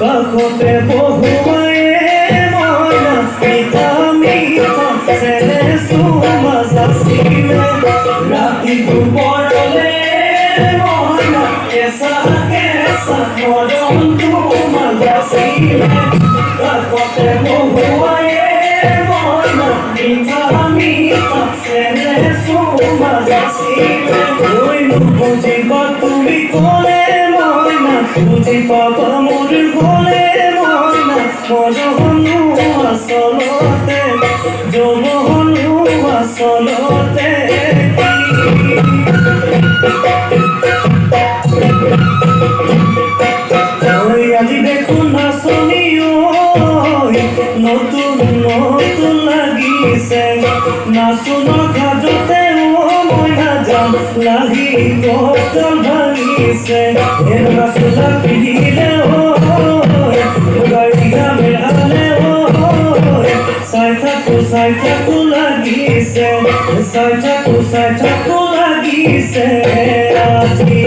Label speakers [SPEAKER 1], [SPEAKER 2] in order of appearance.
[SPEAKER 1] কাষতে বহুৱাই মইনা মিঠা মিঠা চেনে চুমা যাচিলে ৰাতি দুপৰলে মইনা কেঁচা কেঁচা মৰম চুমা যাচিলে কাষতে বহুৱাই মইনা মিঠা মিঠা চেনে চুমা যাচিলে বুজিবা তুমি ক'লে মইনা বুজি পাবা মোৰ গ'লে মইনা মৰমনো আচলতে যৌৱনো আচলতে আজি দেখোন নাচনি নতুন নতুন লাগিছে নাচনৰ সাজতে মইনা যাম লাগি গছডাল ভাঙিছে নাচলা পিন্ধিলে গাড়ীয়া মেলালে চাই থাকো লাগিছে চাই থাকো লাগিছে আজি